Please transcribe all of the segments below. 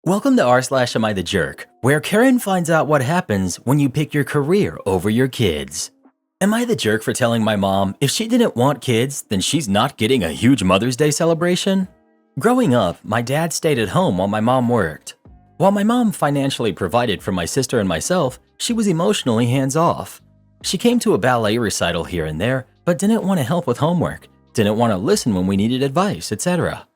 Welcome to r/Am I the Jerk, where Karen finds out what happens when you pick your career over your kids. Am I the jerk for telling my mom if she didn't want kids, then she's not getting a huge Mother's Day celebration? Growing up, my dad stayed at home while my mom worked. While my mom financially provided for my sister and myself, she was emotionally hands-off. She came to a ballet recital here and there, but didn't want to help with homework, didn't want to listen when we needed advice, etc.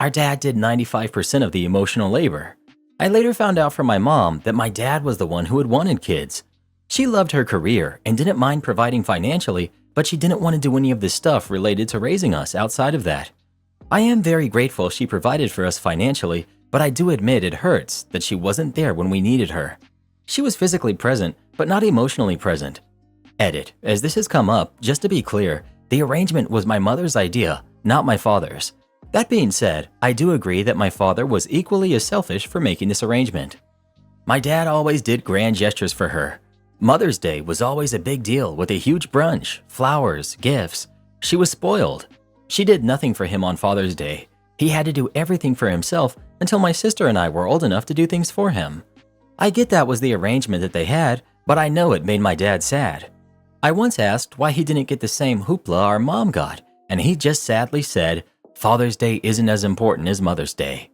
Our dad did 95% of the emotional labor. I later found out from my mom that my dad was the one who had wanted kids. She loved her career and didn't mind providing financially, but she didn't want to do any of the stuff related to raising us outside of that. I am very grateful she provided for us financially, but I do admit it hurts that she wasn't there when we needed her. She was physically present, but not emotionally present. Edit. As this has come up, just to be clear, the arrangement was my mother's idea, not my father's. That being said, I do agree that my father was equally as selfish for making this arrangement. My dad always did grand gestures for her. Mother's Day was always a big deal with a huge brunch, flowers, gifts. She was spoiled. She did nothing for him on Father's Day. He had to do everything for himself until my sister and I were old enough to do things for him. I get that was the arrangement that they had, but I know it made my dad sad. I once asked why he didn't get the same hoopla our mom got, and he just sadly said, "Father's Day isn't as important as Mother's Day."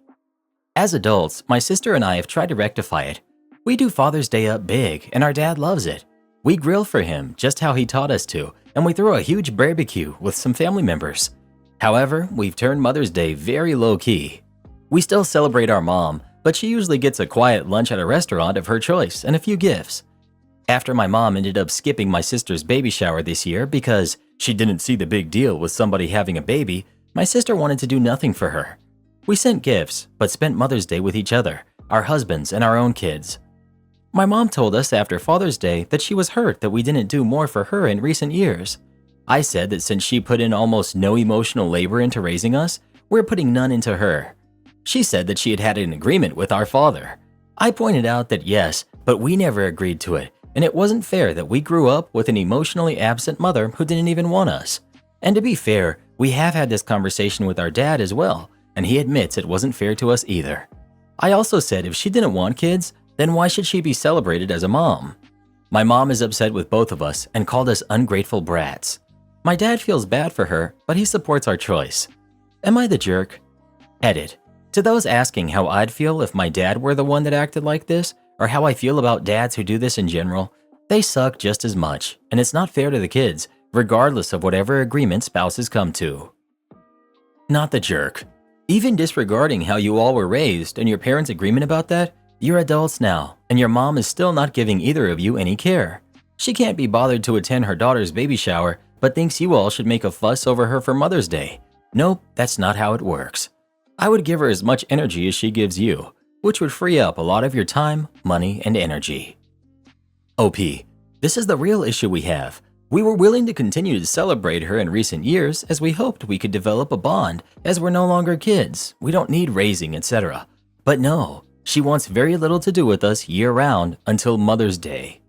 As adults, my sister and I have tried to rectify it. We do Father's Day up big, and our dad loves it. We grill for him just how he taught us to, and we throw a huge barbecue with some family members. However, we've turned Mother's Day very low-key. We still celebrate our mom, but she usually gets a quiet lunch at a restaurant of her choice and a few gifts. After my mom ended up skipping my sister's baby shower this year because she didn't see the big deal with somebody having a baby, my sister wanted to do nothing for her. We sent gifts, but spent Mother's Day with each other, our husbands, and our own kids. My mom told us after Father's Day that she was hurt that we didn't do more for her in recent years. I said that since she put in almost no emotional labor into raising us, we're putting none into her. She said that she had had an agreement with our father. I pointed out that yes, but we never agreed to it, and it wasn't fair that we grew up with an emotionally absent mother who didn't even want us. And to be fair, we have had this conversation with our dad as well, and he admits it wasn't fair to us either. I also said if she didn't want kids, then why should she be celebrated as a mom? My mom is upset with both of us and called us ungrateful brats. My dad feels bad for her, but he supports our choice. Am I the jerk? Edit. To those asking how I'd feel if my dad were the one that acted like this, or how I feel about dads who do this in general, they suck just as much, and it's not fair to the kids, regardless of whatever agreement spouses come to. Not the jerk. Even disregarding how you all were raised and your parents' agreement about that, you're adults now, and your mom is still not giving either of you any care. She can't be bothered to attend her daughter's baby shower, but thinks you all should make a fuss over her for Mother's Day. Nope, that's not how it works. I would give her as much energy as she gives you, which would free up a lot of your time, money, and energy. OP. This is the real issue we have. We were willing to continue to celebrate her in recent years as we hoped we could develop a bond as we're no longer kids, we don't need raising, etc. But no, she wants very little to do with us year-round until Mother's Day.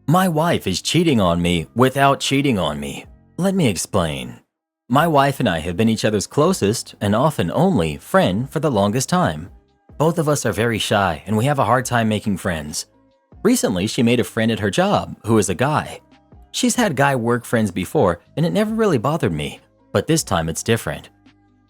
My wife is cheating on me without cheating on me. Let me explain. My wife and I have been each other's closest and often only friend for the longest time. Both of us are very shy and we have a hard time making friends. Recently, she made a friend at her job who is a guy. She's had guy work friends before and it never really bothered me, but this time it's different.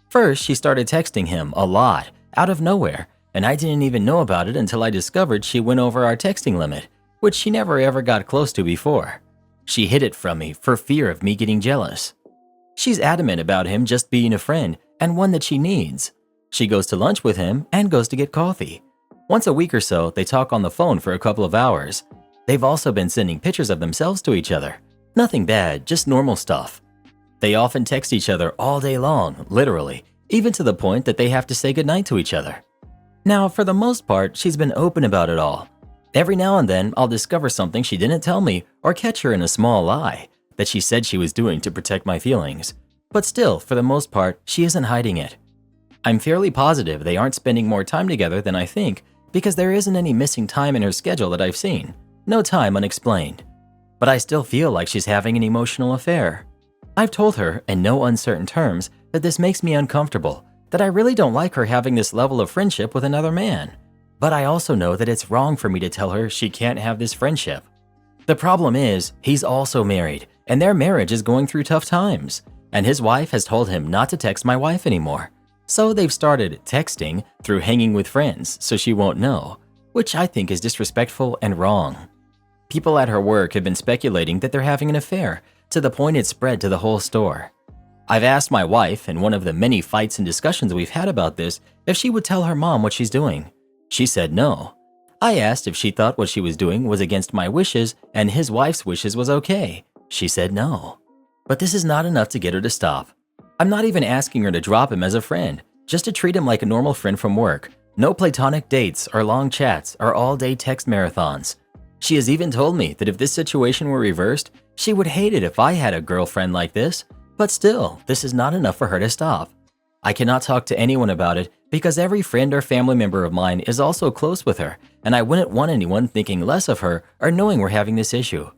First, she started texting him a lot, out of nowhere, and I didn't even know about it until I discovered she went over our texting limit, which she never ever got close to before. She hid it from me for fear of me getting jealous. She's adamant about him just being a friend and one that she needs. She goes to lunch with him and goes to get coffee. Once a week or so, they talk on the phone for a couple of hours. They've also been sending pictures of themselves to each other. Nothing bad, just normal stuff. They often text each other all day long, literally, even to the point that they have to say goodnight to each other. Now, for the most part, she's been open about it all. Every now and then, I'll discover something she didn't tell me or catch her in a small lie that she said she was doing to protect my feelings. But still, for the most part, she isn't hiding it. I'm fairly positive they aren't spending more time together than I think because there isn't any missing time in her schedule that I've seen. No time unexplained. But I still feel like she's having an emotional affair. I've told her, in no uncertain terms, that this makes me uncomfortable that I really don't like her having this level of friendship with another man. But I also know that it's wrong for me to tell her she can't have this friendship. The problem is, he's also married, and their marriage is going through tough times, and his wife has told him not to text my wife anymore. So they've started texting through hanging with friends so she won't know, which I think is disrespectful and wrong. People at her work have been speculating that they're having an affair, to the point it's spread to the whole store. I've asked my wife, in one of the many fights and discussions we've had about this, if she would tell her mom what she's doing. She said no. I asked if she thought what she was doing was against my wishes and his wife's wishes was okay. She said no. But this is not enough to get her to stop. I'm not even asking her to drop him as a friend, just to treat him like a normal friend from work. No platonic dates or long chats or all-day text marathons. She has even told me that if this situation were reversed, she would hate it if I had a girlfriend like this. But still, this is not enough for her to stop. I cannot talk to anyone about it because every friend or family member of mine is also close with her, and I wouldn't want anyone thinking less of her or knowing we're having this issue.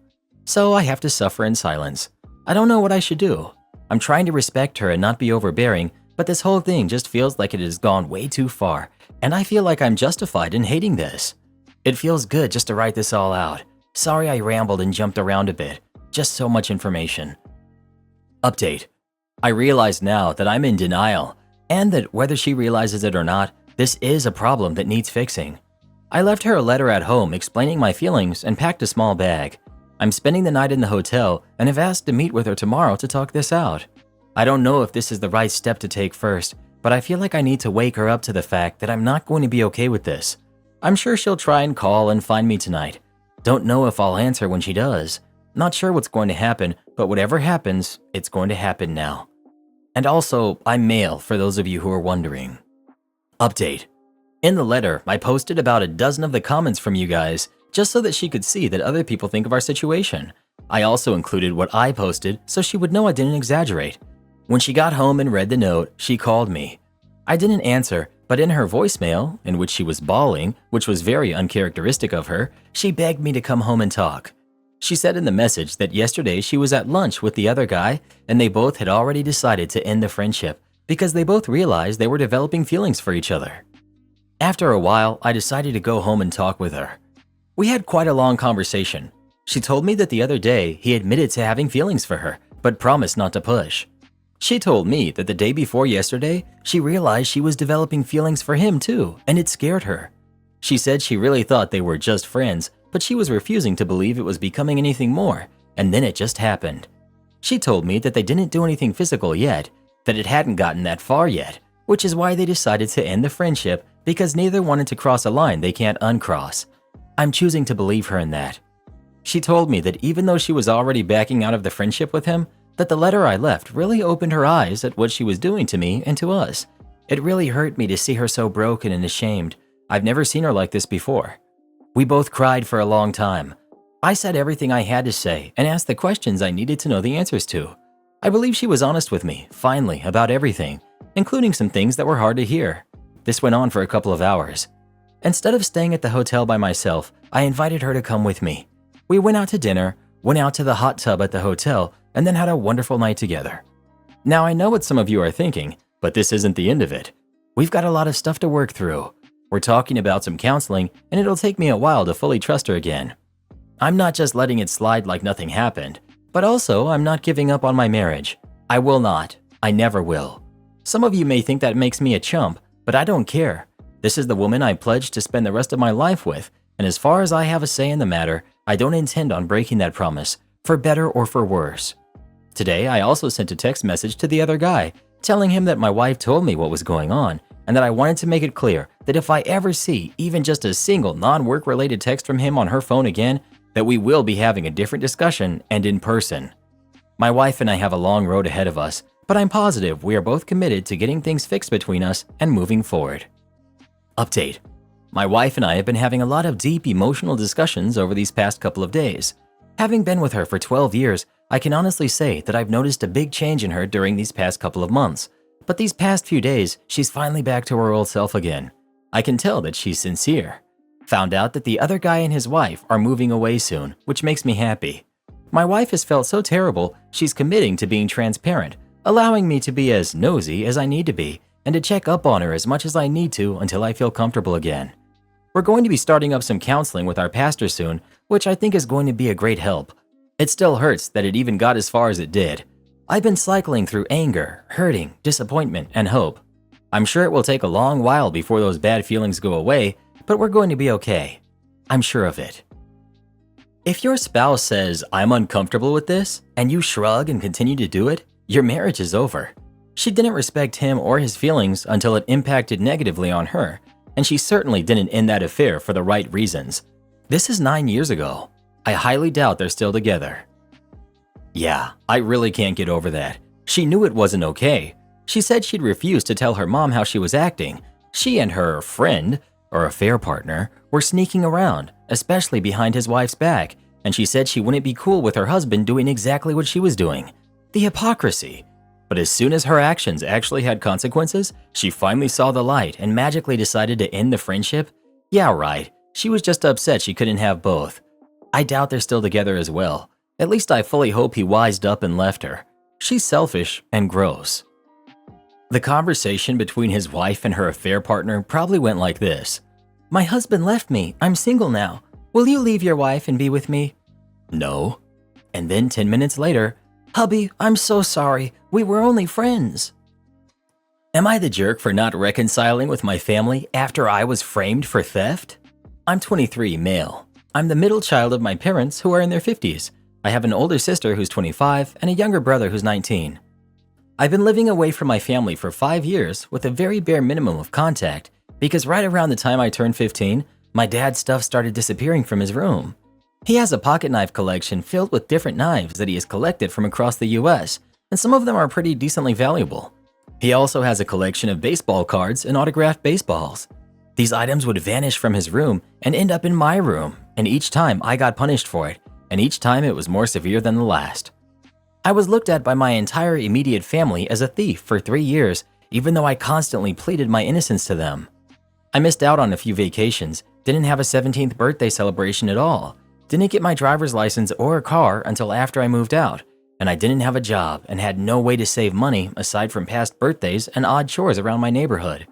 So I have to suffer in silence. I don't know what I should do. I'm trying to respect her and not be overbearing, but this whole thing just feels like it has gone way too far, and I feel like I'm justified in hating this. It feels good just to write this all out. Sorry I rambled and jumped around a bit. Just so much information. Update. I realize now that I'm in denial, and that whether she realizes it or not, this is a problem that needs fixing. I left her a letter at home explaining my feelings and packed a small bag. I'm spending the night in the hotel and have asked to meet with her tomorrow to talk this out. I don't know if this is the right step to take first, but I feel like I need to wake her up to the fact that I'm not going to be okay with this. I'm sure she'll try and call and find me tonight. Don't know if I'll answer when she does. Not sure what's going to happen, but whatever happens, it's going to happen now. And also, I'm male for those of you who are wondering. Update. In the letter, I posted about a dozen of the comments from you guys, just so that she could see that other people think of our situation. I also included what I posted so she would know I didn't exaggerate. When she got home and read the note, she called me. I didn't answer, but in her voicemail, in which she was bawling, which was very uncharacteristic of her, she begged me to come home and talk. She said in the message that yesterday she was at lunch with the other guy and they both had already decided to end the friendship because they both realized they were developing feelings for each other. After a while, I decided to go home and talk with her. We had quite a long conversation. She told me that the other day he admitted to having feelings for her, but promised not to push. She told me that the day before yesterday, she realized she was developing feelings for him too, and it scared her. She said she really thought they were just friends, but she was refusing to believe it was becoming anything more, and then it just happened. She told me that they didn't do anything physical yet, that it hadn't gotten that far yet, which is why they decided to end the friendship because neither wanted to cross a line they can't uncross. I'm choosing to believe her in that. She told me that even though she was already backing out of the friendship with him, that the letter I left really opened her eyes at what she was doing to me and to us. It really hurt me to see her so broken and ashamed. I've never seen her like this before. We both cried for a long time. I said everything I had to say and asked the questions I needed to know the answers to. I believe she was honest with me, finally, about everything, including some things that were hard to hear. This went on for a couple of hours. Instead of staying at the hotel by myself, I invited her to come with me. We went out to dinner, went out to the hot tub at the hotel, and then had a wonderful night together. Now I know what some of you are thinking, but this isn't the end of it. We've got a lot of stuff to work through. We're talking about some counseling, and it'll take me a while to fully trust her again. I'm not just letting it slide like nothing happened, but also I'm not giving up on my marriage. I will not. I never will. Some of you may think that makes me a chump, but I don't care. This is the woman I pledged to spend the rest of my life with, and as far as I have a say in the matter, I don't intend on breaking that promise, for better or for worse. Today, I also sent a text message to the other guy, telling him that my wife told me what was going on, and that I wanted to make it clear that if I ever see even just a single non-work related text from him on her phone again, that we will be having a different discussion and in person. My wife and I have a long road ahead of us, but I'm positive we are both committed to getting things fixed between us and moving forward. Update. My wife and I have been having a lot of deep emotional discussions over these past couple of days. Having been with her for 12 years, I can honestly say that I've noticed a big change in her during these past couple of months. But these past few days, she's finally back to her old self again. I can tell that she's sincere. Found out that the other guy and his wife are moving away soon, which makes me happy. My wife has felt so terrible, she's committing to being transparent, allowing me to be as nosy as I need to be, and to check up on her as much as I need to until I feel comfortable again. We're going to be starting up some counseling with our pastor soon, which I think is going to be a great help. It still hurts that it even got as far as it did. I've been cycling through anger, hurting, disappointment, and hope. I'm sure it will take a long while before those bad feelings go away, but we're going to be okay. I'm sure of it. If your spouse says, "I'm uncomfortable with this," and you shrug and continue to do it, your marriage is over. She didn't respect him or his feelings until it impacted negatively on her, and she certainly didn't end that affair for the right reasons. This is 9 years ago. I highly doubt they're still together. Yeah, I really can't get over that. She knew it wasn't okay. She said she'd refuse to tell her mom how she was acting. She and her friend, or affair partner, were sneaking around, especially behind his wife's back, and she said she wouldn't be cool with her husband doing exactly what she was doing. The hypocrisy. But as soon as her actions actually had consequences, she finally saw the light and magically decided to end the friendship? Yeah, right. She was just upset she couldn't have both. I doubt they're still together as well. At least I fully hope he wised up and left her. She's selfish and gross. The conversation between his wife and her affair partner probably went like this. "My husband left me. I'm single now. Will you leave your wife and be with me?" "No." And then 10 minutes later, "Hubby, I'm so sorry. We were only friends." Am I the jerk for not reconciling with my family after I was framed for theft? I'm 23, male. I'm the middle child of my parents who are in their 50s. I have an older sister who's 25 and a younger brother who's 19. I've been living away from my family for 5 years with a very bare minimum of contact because right around the time I turned 15, my dad's stuff started disappearing from his room. He has a pocket knife collection filled with different knives that he has collected from across the US, and some of them are pretty decently valuable. He also has a collection of baseball cards and autographed baseballs. These items would vanish from his room and end up in my room, and each time I got punished for it, and each time it was more severe than the last. I was looked at by my entire immediate family as a thief for 3 years, even though I constantly pleaded my innocence to them. I missed out on a few vacations, didn't have a 17th birthday celebration at all, didn't get my driver's license or a car until after I moved out, and I didn't have a job and had no way to save money aside from past birthdays and odd chores around my neighborhood.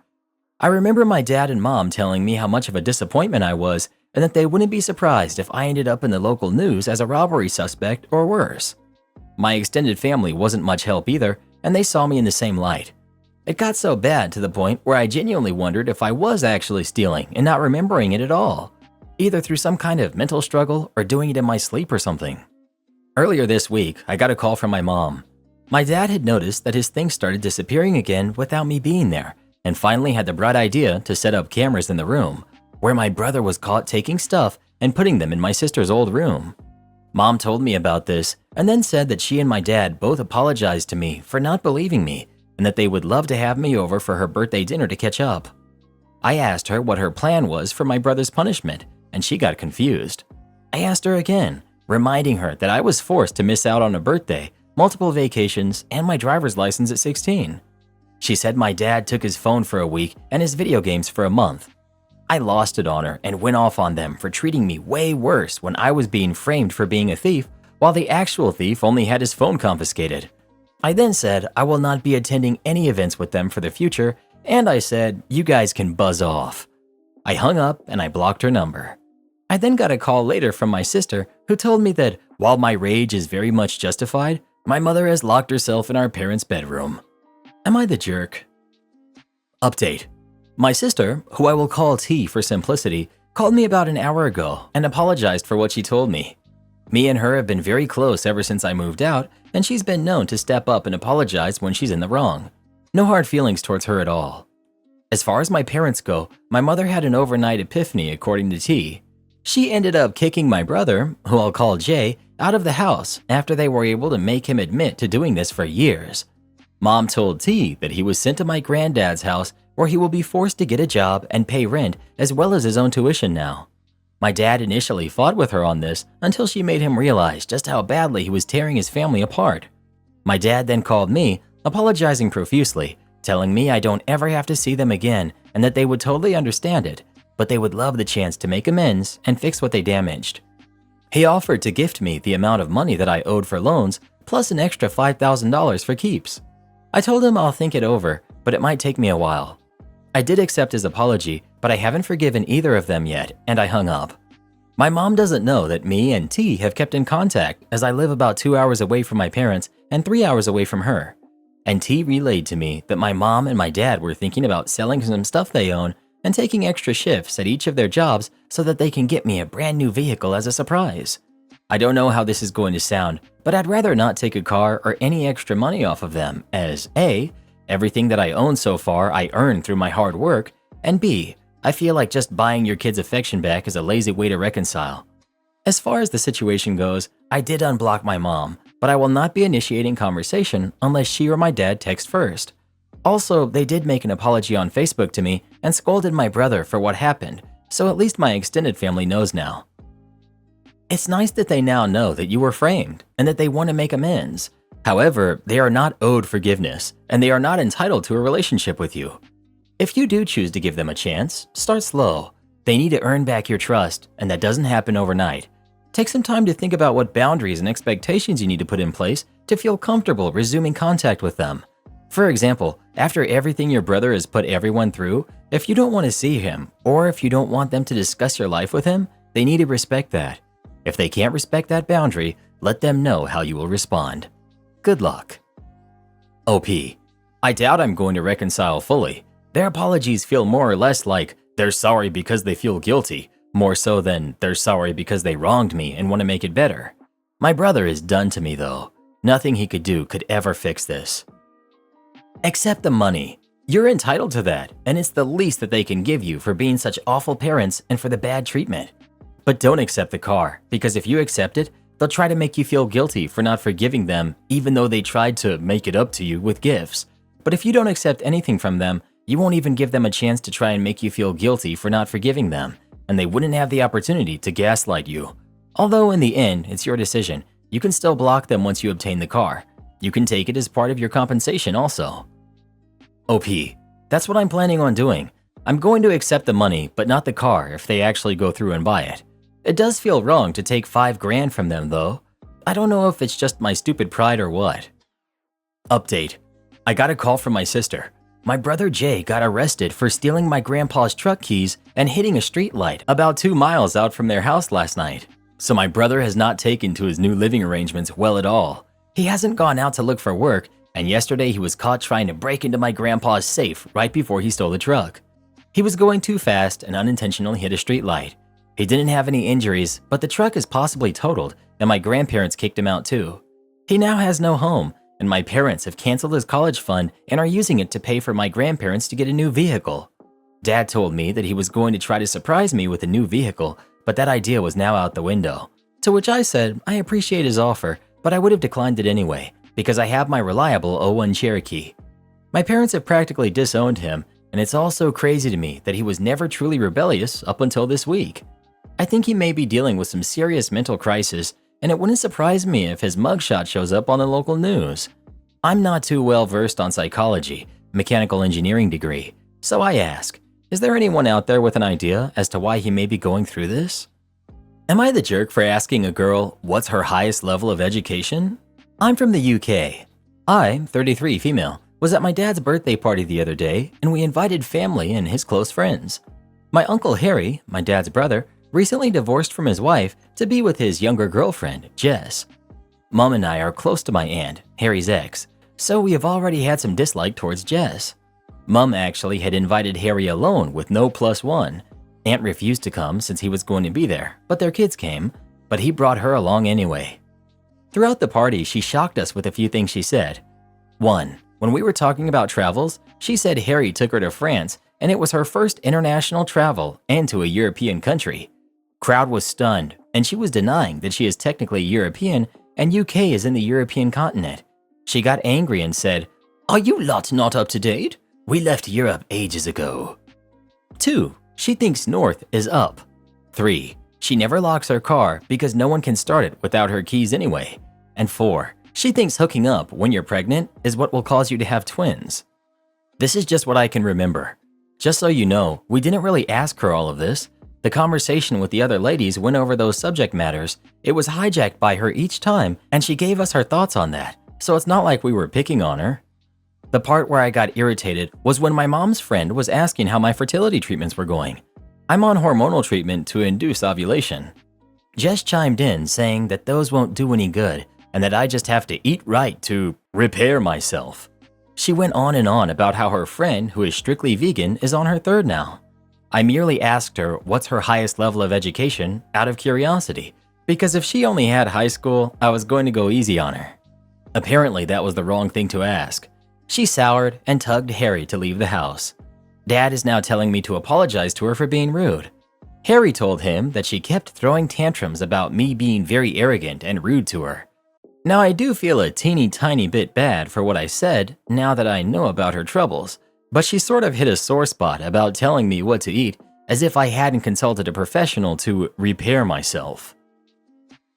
I remember my dad and mom telling me how much of a disappointment I was and that they wouldn't be surprised if I ended up in the local news as a robbery suspect or worse. My extended family wasn't much help either, and they saw me in the same light. It got so bad to the point where I genuinely wondered if I was actually stealing and not remembering it at all, either through some kind of mental struggle or doing it in my sleep or something. Earlier this week, I got a call from my mom. My dad had noticed that his things started disappearing again without me being there, and finally had the bright idea to set up cameras in the room, where my brother was caught taking stuff and putting them in my sister's old room. Mom told me about this and then said that she and my dad both apologized to me for not believing me and that they would love to have me over for her birthday dinner to catch up. I asked her what her plan was for my brother's punishment, and she got confused. I asked her again, reminding her that I was forced to miss out on a birthday, multiple vacations, and my driver's license at 16. She said my dad took his phone for a week and his video games for a month. I lost it on her and went off on them for treating me way worse when I was being framed for being a thief, while the actual thief only had his phone confiscated. I then said I will not be attending any events with them for the future, and I said, "You guys can buzz off." I hung up and I blocked her number. I then got a call later from my sister who told me that while my rage is very much justified, my mother has locked herself in our parents' bedroom. Am I the jerk? Update. My sister, who I will call T for simplicity, called me about an hour ago and apologized for what she told me. Me and her have been very close ever since I moved out, and she's been known to step up and apologize when she's in the wrong. No hard feelings towards her at all. As far as my parents go, my mother had an overnight epiphany according to T. She ended up kicking my brother, who I'll call J, out of the house after they were able to make him admit to doing this for years. Mom told T that he was sent to my granddad's house where he will be forced to get a job and pay rent as well as his own tuition now. My dad initially fought with her on this until she made him realize just how badly he was tearing his family apart. My dad then called me, apologizing profusely, telling me I don't ever have to see them again and that they would totally understand it, but they would love the chance to make amends and fix what they damaged. He offered to gift me the amount of money that I owed for loans, plus an extra $5,000 for keeps. I told him I'll think it over, but it might take me a while. I did accept his apology, but I haven't forgiven either of them yet, and I hung up. My mom doesn't know that me and T have kept in contact, as I live about 2 hours away from my parents and 3 hours away from her. And T relayed to me that my mom and my dad were thinking about selling some stuff they own and taking extra shifts at each of their jobs so that they can get me a brand new vehicle as a surprise. I don't know how this is going to sound, but I'd rather not take a car or any extra money off of them, as A, everything that I own so far I earned through my hard work, and B, I feel like just buying your kid's affection back is a lazy way to reconcile. As far as the situation goes, I did unblock my mom, but I will not be initiating conversation unless she or my dad text first. Also, they did make an apology on Facebook to me and scolded my brother for what happened, so at least my extended family knows now. It's nice that they now know that you were framed and that they want to make amends. However, they are not owed forgiveness, and they are not entitled to a relationship with you. If you do choose to give them a chance, start slow. They need to earn back your trust, and that doesn't happen overnight. Take some time to think about what boundaries and expectations you need to put in place to feel comfortable resuming contact with them. For example, after everything your brother has put everyone through, if you don't want to see him, or if you don't want them to discuss your life with him, they need to respect that. If they can't respect that boundary, let them know how you will respond. Good luck. OP. I doubt I'm going to reconcile fully. Their apologies feel more or less like they're sorry because they feel guilty, more so than they're sorry because they wronged me and want to make it better. My brother is done to me though. Nothing he could do could ever fix this. Accept the money. You're entitled to that, and it's the least that they can give you for being such awful parents and for the bad treatment. But don't accept the car, because if you accept it, they'll try to make you feel guilty for not forgiving them even though they tried to make it up to you with gifts. But if you don't accept anything from them, you won't even give them a chance to try and make you feel guilty for not forgiving them, and they wouldn't have the opportunity to gaslight you. Although in the end, it's your decision. You can still block them once you obtain the car. You can take it as part of your compensation also. OP. That's what I'm planning on doing. I'm going to accept the money, but not the car if they actually go through and buy it. It does feel wrong to take $5,000 from them though. I don't know if it's just my stupid pride or what. Update. I got a call from my sister. My brother Jay got arrested for stealing my grandpa's truck keys and hitting a street light about 2 miles out from their house last night. So my brother has not taken to his new living arrangements well at all. He hasn't gone out to look for work, and yesterday he was caught trying to break into my grandpa's safe right before he stole the truck. He was going too fast and unintentionally hit a street light. He didn't have any injuries, but the truck is possibly totaled, and my grandparents kicked him out too. He now has no home, and my parents have canceled his college fund and are using it to pay for my grandparents to get a new vehicle. Dad told me that he was going to try to surprise me with a new vehicle, but that idea was now out the window. To which I said I appreciate his offer, but I would have declined it anyway, because I have my reliable '01 Cherokee. My parents have practically disowned him, and it's all so crazy to me that he was never truly rebellious up until this week. I think he may be dealing with some serious mental crisis, and it wouldn't surprise me if his mugshot shows up on the local news. I'm not too well versed on psychology, mechanical engineering degree, so I ask, is there anyone out there with an idea as to why he may be going through this? Am I the jerk for asking a girl what's her highest level of education? I'm from the UK. I, 33 female, was at my dad's birthday party the other day, and we invited family and his close friends. My uncle Harry, my dad's brother, recently divorced from his wife to be with his younger girlfriend, Jess. Mom and I are close to my aunt, Harry's ex, so we have already had some dislike towards Jess. Mom actually had invited Harry alone with no +1. Aunt refused to come since he was going to be there, but their kids came, but he brought her along anyway. Throughout the party, she shocked us with a few things she said. 1. When we were talking about travels, she said Harry took her to France and it was her first international travel and to a European country. Crowd was stunned, and she was denying that she is technically European and UK is in the European continent. She got angry and said, "Are you lot not up to date? We left Europe ages ago." 2. She thinks north is up. 3. She never locks her car because no one can start it without her keys anyway. And 4. She thinks hooking up when you're pregnant is what will cause you to have twins. This is just what I can remember. Just so you know, we didn't really ask her all of this. The conversation with the other ladies went over those subject matters. It was hijacked by her each time, and she gave us her thoughts on that, so it's not like we were picking on her. The part where I got irritated was when my mom's friend was asking how my fertility treatments were going. I'm on hormonal treatment to induce ovulation. Jess chimed in saying that those won't do any good and that I just have to eat right to repair myself. She went on and on about how her friend, who is strictly vegan, is on her third now. I merely asked her what's her highest level of education out of curiosity, because if she only had high school, I was going to go easy on her. Apparently, that was the wrong thing to ask. She soured and tugged Harry to leave the house. Dad is now telling me to apologize to her for being rude. Harry told him that she kept throwing tantrums about me being very arrogant and rude to her. Now, I do feel a teeny tiny bit bad for what I said now that I know about her troubles, but she sort of hit a sore spot about telling me what to eat as if I hadn't consulted a professional to repair myself.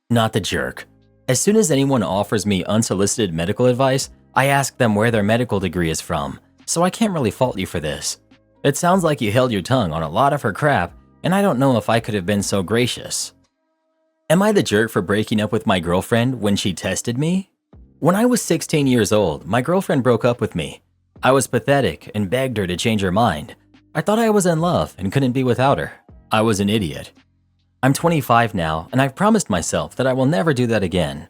Not the jerk. As soon as anyone offers me unsolicited medical advice, I ask them where their medical degree is from, so I can't really fault you for this. It sounds like you held your tongue on a lot of her crap, and I don't know if I could have been so gracious. Am I the jerk for breaking up with my girlfriend when she tested me? When I was 16 years old, my girlfriend broke up with me. I was pathetic and begged her to change her mind. I thought I was in love and couldn't be without her. I was an idiot. I'm 25 now, and I've promised myself that I will never do that again.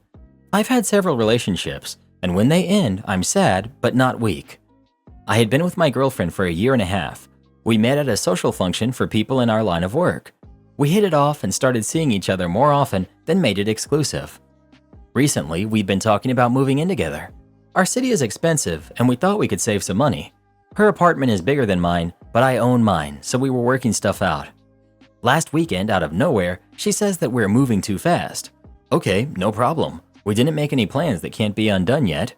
I've had several relationships, and when they end, I'm sad but not weak. I had been with my girlfriend for a year and a half. We met at a social function for people in our line of work. We hit it off and started seeing each other more often than made it exclusive. Recently, we've been talking about moving in together. Our city is expensive, and we thought we could save some money. Her apartment is bigger than mine, but I own mine, so we were working stuff out. Last weekend, out of nowhere, she says that we're moving too fast. Okay, no problem. We didn't make any plans that can't be undone yet.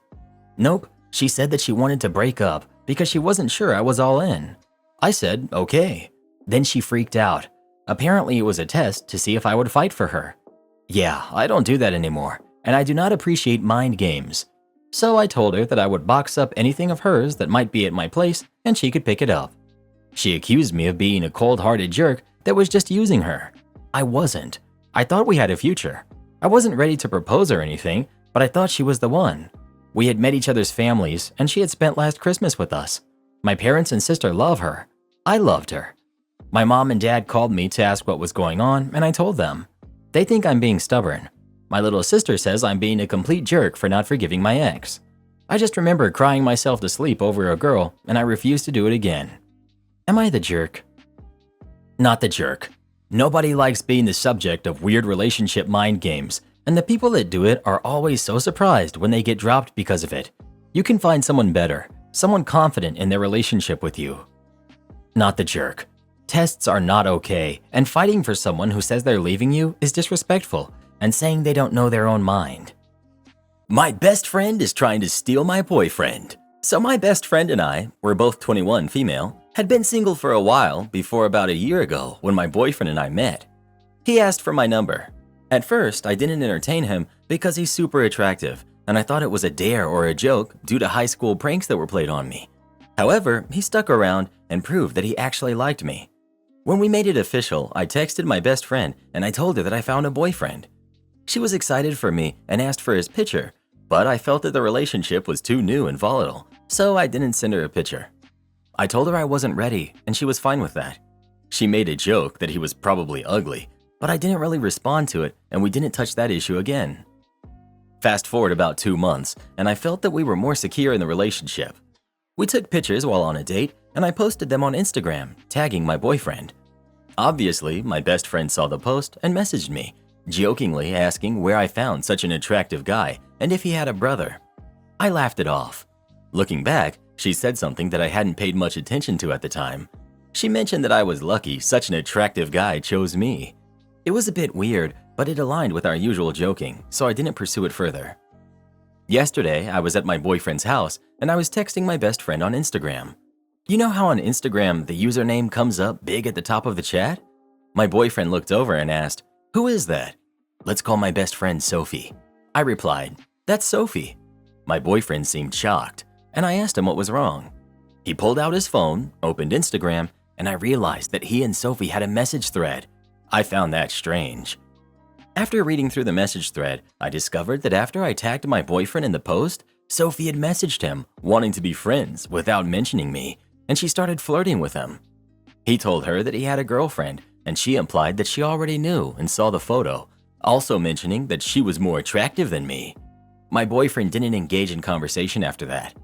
Nope, she said that she wanted to break up because she wasn't sure I was all in. I said, okay. Then she freaked out. Apparently it was a test to see if I would fight for her. Yeah, I don't do that anymore, and I do not appreciate mind games. So I told her that I would box up anything of hers that might be at my place and she could pick it up. She accused me of being a cold-hearted jerk that was just using her. I wasn't. I thought we had a future. I wasn't ready to propose or anything, but I thought she was the one. We had met each other's families, and she had spent last Christmas with us. My parents and sister love her. I loved her. My mom and dad called me to ask what was going on, and I told them. They think I'm being stubborn. My little sister says I'm being a complete jerk for not forgiving my ex. I just remember crying myself to sleep over a girl, and I refuse to do it again. Am I the jerk? Not the jerk. Nobody likes being the subject of weird relationship mind games, and the people that do it are always so surprised when they get dropped because of it. You can find someone better, someone confident in their relationship with you. Not the jerk. Tests are not okay, and fighting for someone who says they're leaving you is disrespectful and saying they don't know their own mind. My best friend is trying to steal my boyfriend. So my best friend and I, we're both 21 female, had been single for a while before about a year ago when my boyfriend and I met. He asked for my number. At first, I didn't entertain him because he's super attractive, and I thought it was a dare or a joke due to high school pranks that were played on me. However, he stuck around and proved that he actually liked me. When we made it official, I texted my best friend and I told her that I found a boyfriend. She was excited for me and asked for his picture, but I felt that the relationship was too new and volatile, so I didn't send her a picture. I told her I wasn't ready, and she was fine with that. She made a joke that he was probably ugly, but I didn't really respond to it, and we didn't touch that issue again. Fast forward about 2 months, and I felt that we were more secure in the relationship. We took pictures while on a date, and I posted them on Instagram, tagging my boyfriend. Obviously, my best friend saw the post and messaged me, jokingly asking where I found such an attractive guy and if he had a brother. I laughed it off. Looking back, she said something that I hadn't paid much attention to at the time. She mentioned that I was lucky such an attractive guy chose me. It was a bit weird, but it aligned with our usual joking, so I didn't pursue it further. Yesterday, I was at my boyfriend's house and I was texting my best friend on Instagram. You know how on Instagram the username comes up big at the top of the chat? My boyfriend looked over and asked, "Who is that?" "Let's call my best friend Sophie." I replied, "That's Sophie." My boyfriend seemed shocked, and I asked him what was wrong. He pulled out his phone, opened Instagram, and I realized that he and Sophie had a message thread. I found that strange. After reading through the message thread, I discovered that after I tagged my boyfriend in the post, Sophie had messaged him, wanting to be friends without mentioning me, and she started flirting with him. He told her that he had a girlfriend, and she implied that she already knew and saw the photo, also mentioning that she was more attractive than me. My boyfriend didn't engage in conversation after that.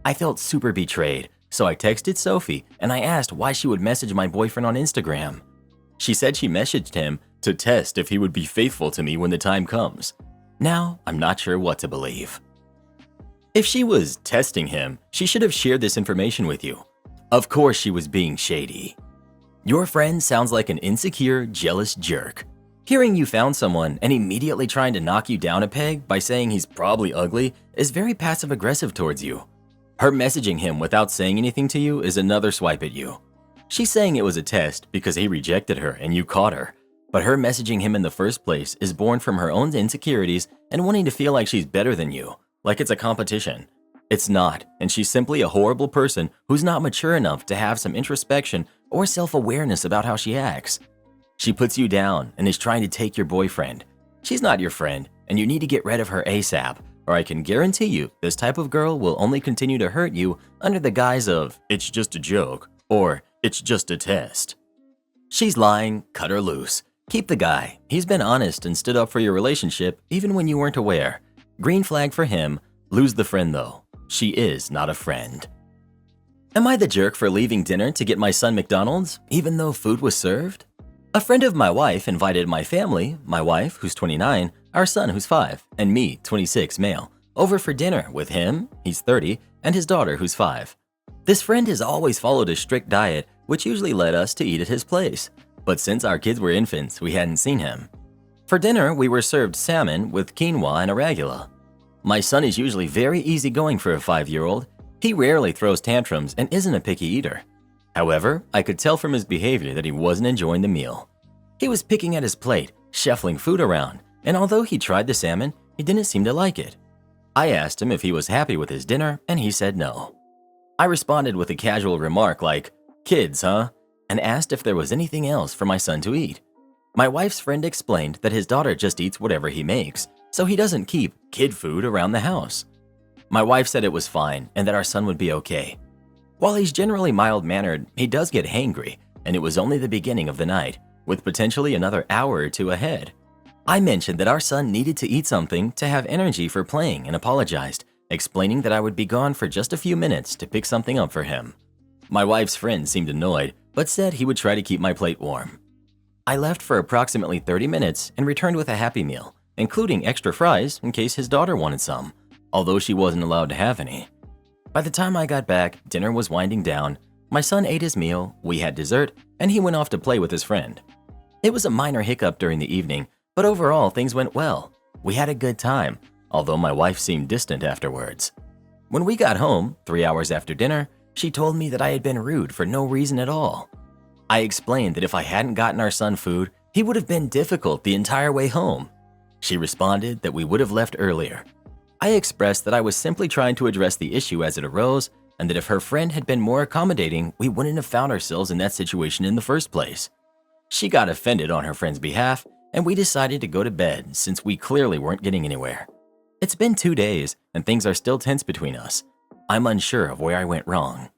I felt super betrayed, so I texted Sophie and I asked why she would message my boyfriend on Instagram. She said she messaged him to test if he would be faithful to me when the time comes. Now, I'm not sure what to believe. If she was testing him, she should have shared this information with you. Of course she was being shady. Your friend sounds like an insecure, jealous jerk. Hearing you found someone and immediately trying to knock you down a peg by saying he's probably ugly is very passive-aggressive towards you. Her messaging him without saying anything to you is another swipe at you. She's saying it was a test because he rejected her and you caught her, but her messaging him in the first place is born from her own insecurities and wanting to feel like she's better than you, like it's a competition. It's not, and she's simply a horrible person who's not mature enough to have some introspection or self-awareness about how she acts. She puts you down and is trying to take your boyfriend. She's not your friend, and you need to get rid of her ASAP, or I can guarantee you this type of girl will only continue to hurt you under the guise of, "It's just a joke," or "It's just a test." She's lying, cut her loose. Keep the guy. He's been honest and stood up for your relationship even when you weren't aware. Green flag for him, lose the friend though. She is not a friend. Am I the jerk for leaving dinner to get my son McDonald's even though food was served? A friend of my wife invited my family, my wife, who's 29, our son, who's 5, and me, 26, male, over for dinner with him, he's 30, and his daughter, who's 5. This friend has always followed a strict diet, which usually led us to eat at his place. But since our kids were infants, we hadn't seen him. For dinner, we were served salmon with quinoa and arugula. My son is usually very easygoing for a 5-year-old. He rarely throws tantrums and isn't a picky eater. However, I could tell from his behavior that he wasn't enjoying the meal. He was picking at his plate, shuffling food around, and although he tried the salmon, he didn't seem to like it. I asked him if he was happy with his dinner, and he said no. I responded with a casual remark like, "Kids, huh?" and asked if there was anything else for my son to eat. My wife's friend explained that his daughter just eats whatever he makes, so he doesn't keep kid food around the house. My wife said it was fine and that our son would be okay. While he's generally mild-mannered, he does get hangry, and it was only the beginning of the night, with potentially another hour or two ahead. I mentioned that our son needed to eat something to have energy for playing and apologized, explaining that I would be gone for just a few minutes to pick something up for him. My wife's friend seemed annoyed, but said he would try to keep my plate warm. I left for approximately 30 minutes and returned with a Happy Meal, including extra fries in case his daughter wanted some, although she wasn't allowed to have any. By the time I got back, dinner was winding down, my son ate his meal, we had dessert, and he went off to play with his friend. It was a minor hiccup during the evening, but overall things went well. We had a good time, although my wife seemed distant afterwards. When we got home, 3 hours after dinner, she told me that I had been rude for no reason at all. I explained that if I hadn't gotten our son food, he would have been difficult the entire way home. She responded that we would have left earlier. I expressed that I was simply trying to address the issue as it arose, and that if her friend had been more accommodating, we wouldn't have found ourselves in that situation in the first place. She got offended on her friend's behalf, and we decided to go to bed since we clearly weren't getting anywhere. It's been 2 days, and things are still tense between us. I'm unsure of where I went wrong.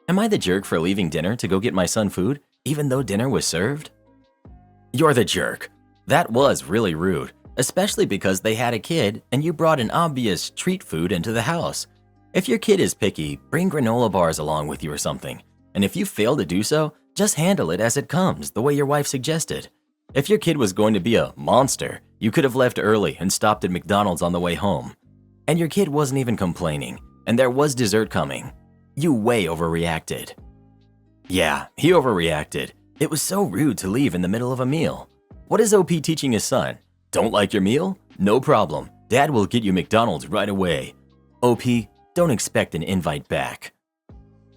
Am I the jerk for leaving dinner to go get my son food, even though dinner was served? You're the jerk. That was really rude, especially because they had a kid and you brought an obvious treat food into the house. If your kid is picky, bring granola bars along with you or something. And if you fail to do so, just handle it as it comes, the way your wife suggested. If your kid was going to be a monster, you could have left early and stopped at McDonald's on the way home. And your kid wasn't even complaining, and there was dessert coming. You way overreacted. Yeah, he overreacted. It was so rude to leave in the middle of a meal. What is OP teaching his son? Don't like your meal? No problem. Dad will get you McDonald's right away. OP, don't expect an invite back.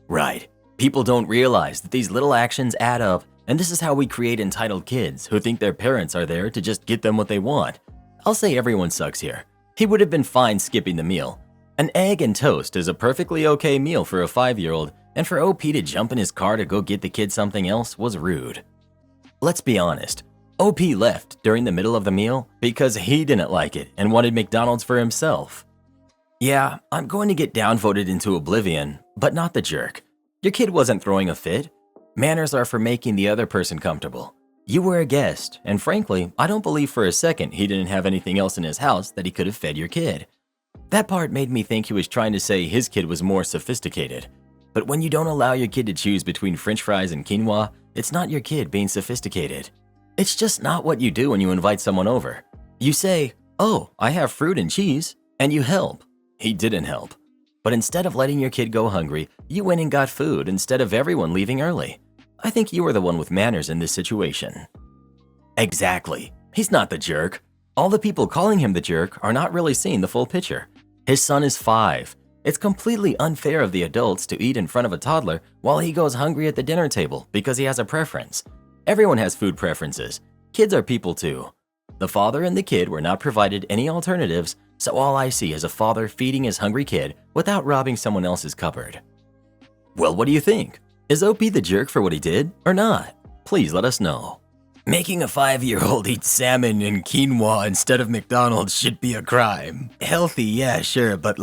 Right. People don't realize that these little actions add up, and this is how we create entitled kids who think their parents are there to just get them what they want. I'll say everyone sucks here. He would have been fine skipping the meal. An egg and toast is a perfectly okay meal for a 5-year-old, and for OP to jump in his car to go get the kid something else was rude. Let's be honest. OP left during the middle of the meal because he didn't like it and wanted McDonald's for himself. Yeah, I'm going to get downvoted into oblivion, but not the jerk. Your kid wasn't throwing a fit. Manners are for making the other person comfortable. You were a guest, and frankly, I don't believe for a second he didn't have anything else in his house that he could have fed your kid. That part made me think he was trying to say his kid was more sophisticated. But when you don't allow your kid to choose between french fries and quinoa, it's not your kid being sophisticated. It's just not what you do when you invite someone over. You say, "Oh, I have fruit and cheese," and you help. He didn't help. But instead of letting your kid go hungry, you went and got food instead of everyone leaving early. I think you were the one with manners in this situation. Exactly. He's not the jerk. All the people calling him the jerk are not really seeing the full picture. His son is 5. It's completely unfair of the adults to eat in front of a toddler while he goes hungry at the dinner table because he has a preference. Everyone has food preferences. Kids are people too. The father and the kid were not provided any alternatives, so all I see is a father feeding his hungry kid without robbing someone else's cupboard. Well, what do you think? Is OP the jerk for what he did or not? Please let us know. Making a 5-year-old eat salmon and quinoa instead of McDonald's should be a crime. Healthy, yeah, sure, but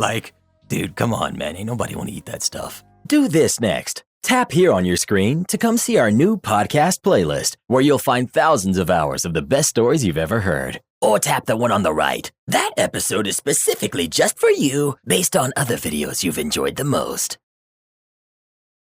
dude, come on, man, ain't nobody want to eat that stuff. Do this next. Tap here on your screen to come see our new podcast playlist, where you'll find thousands of hours of the best stories you've ever heard. Or tap the one on the right. That episode is specifically just for you, based on other videos you've enjoyed the most.